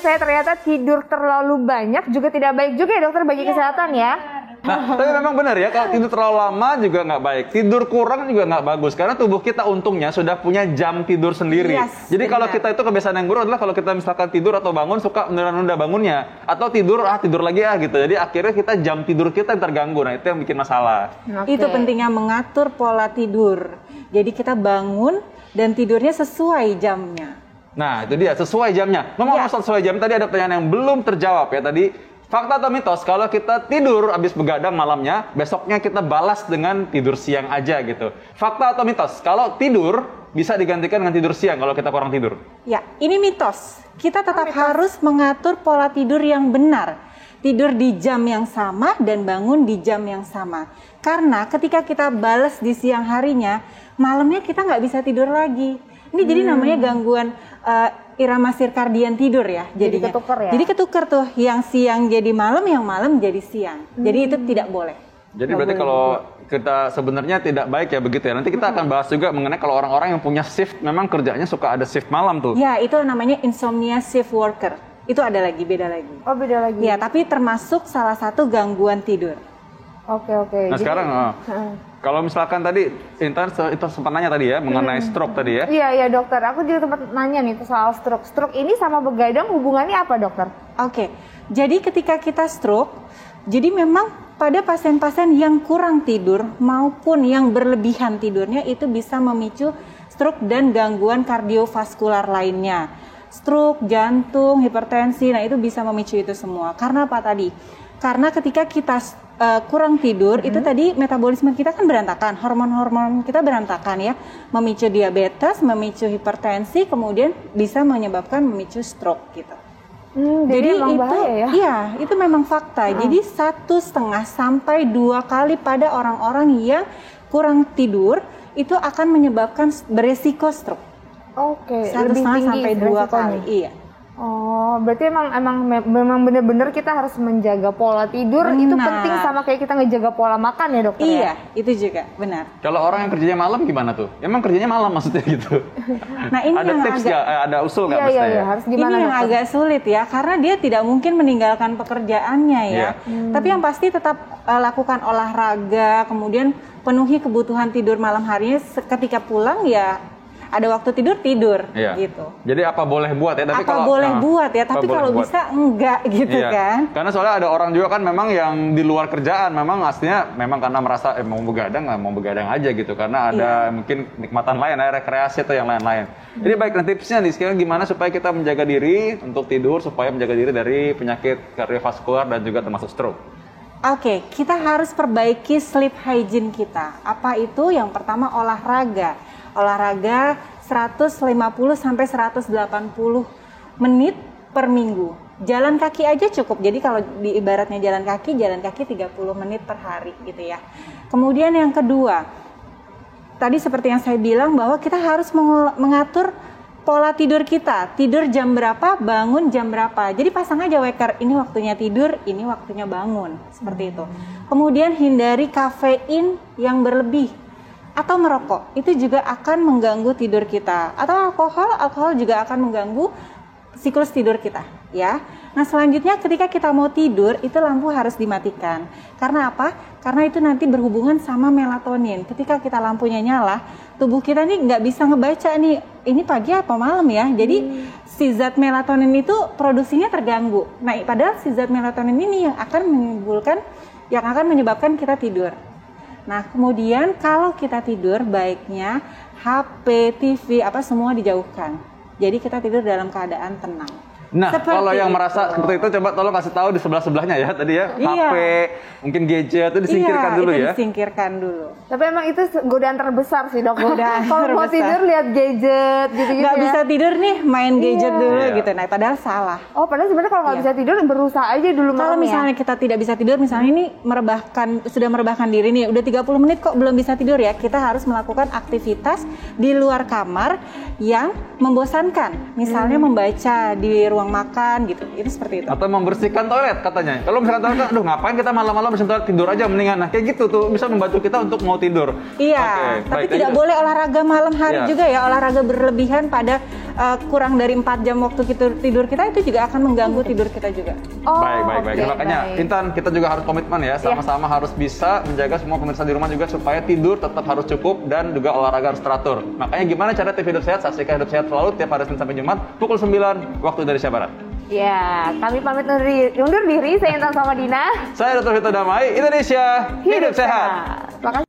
saya ternyata tidur terlalu banyak juga tidak baik juga ya dokter bagi kesehatan ya. Nah, tapi memang benar ya, kalau tidur terlalu lama juga nggak baik. Tidur kurang juga nggak bagus, karena tubuh kita untungnya sudah punya jam tidur sendiri. Jadi kalau kita itu kebiasaan yang buruk adalah kalau kita misalkan tidur atau bangun suka menunda-nunda bangunnya. Atau tidur lagi gitu. Jadi akhirnya jam tidur kita yang terganggu. Nah, itu yang bikin masalah. Itu pentingnya mengatur pola tidur. Jadi kita bangun dan tidurnya sesuai jamnya. Nah, itu dia, sesuai jamnya. Ngomong sesuai jam, tadi ada pertanyaan yang belum terjawab ya tadi. Fakta atau mitos, kalau kita tidur habis begadang malamnya, besoknya kita balas dengan tidur siang aja gitu. Fakta atau mitos, kalau tidur bisa digantikan dengan tidur siang kalau kita kurang tidur? Ya, ini mitos. Kita tetap harus mengatur pola tidur yang benar. Tidur di jam yang sama dan bangun di jam yang sama. Karena ketika kita balas di siang harinya, malamnya kita nggak bisa tidur lagi. Ini jadi namanya gangguan irama sirkadian tidur ya jadinya. Jadi ketukar ya? Jadi ketukar tuh, yang siang jadi malam, yang malam jadi siang. Jadi itu tidak boleh. Jadi berarti kalau kita sebenarnya tidak baik ya begitu ya. Nanti kita akan bahas juga mengenai kalau orang-orang yang punya shift, memang kerjanya suka ada shift malam tuh. Ya, itu namanya insomnia shift worker. Itu ada lagi, beda lagi. Oh, beda lagi. Ya, tapi termasuk salah satu gangguan tidur. Oke. Nah, sekarang kalau misalkan tadi Intan itu sempat nanya tadi ya mengenai stroke tadi ya. Iya dokter, aku juga sempat nanya nih soal stroke. Stroke ini sama begadang hubungannya apa dokter? Oke, jadi ketika kita stroke, jadi memang pada pasien-pasien yang kurang tidur maupun yang berlebihan tidurnya itu bisa memicu stroke dan gangguan kardiovaskular lainnya. Stroke, jantung, hipertensi, nah itu bisa memicu itu semua. Karena apa tadi? Karena ketika kita kurang tidur, itu tadi metabolisme kita kan berantakan, hormon-hormon kita berantakan ya, memicu diabetes, memicu hipertensi, kemudian bisa memicu stroke gitu. Jadi emang itu, bahaya ya? Iya, itu memang fakta. Jadi 1,5 sampai 2 kali pada orang-orang yang kurang tidur itu akan menyebabkan beresiko stroke. Oke, 1,5 sampai 2 kali. Iya. Oh, berarti memang benar-benar kita harus menjaga pola tidur. Itu penting sama kayak kita ngejaga pola makan ya dokter? Iya, itu juga benar. Kalau orang yang kerjanya malam gimana tuh? Emang kerjanya malam maksudnya gitu? Nah, ini ada yang tips agak, ada usul nggak Iya, harus gimana? Ini yang dokter? agak sulit ya, karena dia tidak mungkin meninggalkan pekerjaannya ya. Tapi yang pasti tetap lakukan olahraga, kemudian penuhi kebutuhan tidur malam harinya. Ketika pulang ya ada waktu tidur gitu. Jadi apa boleh buat ya? Tapi tapi kalau bisa enggak gitu kan? Karena soalnya ada orang juga kan memang yang di luar kerjaan memang aslinya memang karena merasa mau begadang aja gitu karena ada mungkin nikmatan lain, ada rekreasi atau yang lain-lain. Jadi baik, tipsnya nih sekarang gimana supaya kita menjaga diri untuk tidur supaya menjaga diri dari penyakit kardiovaskular dan juga termasuk stroke. Oke, kita harus perbaiki sleep hygiene kita. Apa itu? Yang pertama olahraga 150 sampai 180 menit per minggu. Jalan kaki aja cukup. Jadi kalau ibaratnya jalan kaki 30 menit per hari gitu ya. Kemudian yang kedua, tadi seperti yang saya bilang bahwa kita harus mengatur pola tidur kita. Tidur jam berapa, bangun jam berapa. Jadi pasang aja waker, ini waktunya tidur, ini waktunya bangun. Seperti itu. Kemudian hindari kafein yang berlebih. Atau merokok, itu juga akan mengganggu tidur kita. Atau alkohol juga akan mengganggu siklus tidur kita, ya. Nah, selanjutnya ketika kita mau tidur, itu lampu harus dimatikan. Karena apa? Karena itu nanti berhubungan sama melatonin. Ketika kita lampunya nyala, tubuh kita nih nggak bisa ngebaca nih, ini pagi apa malam ya. Jadi si zat melatonin itu produksinya terganggu. Nah, padahal si zat melatonin ini yang akan menyebabkan kita tidur. Nah, kemudian kalau kita tidur, baiknya HP, TV, semua dijauhkan. Jadi kita tidur dalam keadaan tenang. Nah, kalau yang merasa seperti itu, coba tolong kasih tahu di sebelah-sebelahnya ya tadi ya. HP, mungkin gadget itu disingkirkan dulu ya. Disingkirkan dulu. Tapi emang itu godaan terbesar sih dok. Godaan kalau mau tidur lihat gadget gitu-gitu nggak bisa tidur nih, main gadget dulu gitu. Nah, padahal salah. Oh, padahal sebenarnya kalau nggak bisa tidur berusaha aja dulu. Kalau misalnya kita tidak bisa tidur, misalnya ini sudah merebahkan diri nih, udah 30 menit kok belum bisa tidur ya, kita harus melakukan aktivitas di luar kamar yang membosankan. Misalnya membaca di ruang makan gitu, itu seperti itu. Atau membersihkan toilet katanya. Kalau misalkan toilet, aduh ngapain kita malam-malam bersihin toilet, tidur aja mendingan. Nah kayak gitu tuh bisa membantu kita untuk mau tidur. Iya, tapi tidak boleh olahraga malam hari juga ya, olahraga berlebihan pada kurang dari 4 jam waktu tidur kita itu juga akan mengganggu tidur kita juga. Baik. Makanya Intan, kita juga harus komitmen ya, sama-sama harus bisa menjaga semua pemirsa di rumah juga supaya tidur tetap harus cukup dan juga olahraga harus teratur. Makanya gimana cara TV Hidup Sehat? Saksikan Hidup Sehat selalu tiap hari Senin sampai Jumat pukul 9 waktu Indonesia Barat. Ya, kami pamit undur diri. Saya Intan sama Dina. Saya Dr. Vito Damai, Indonesia Hidup Sehat.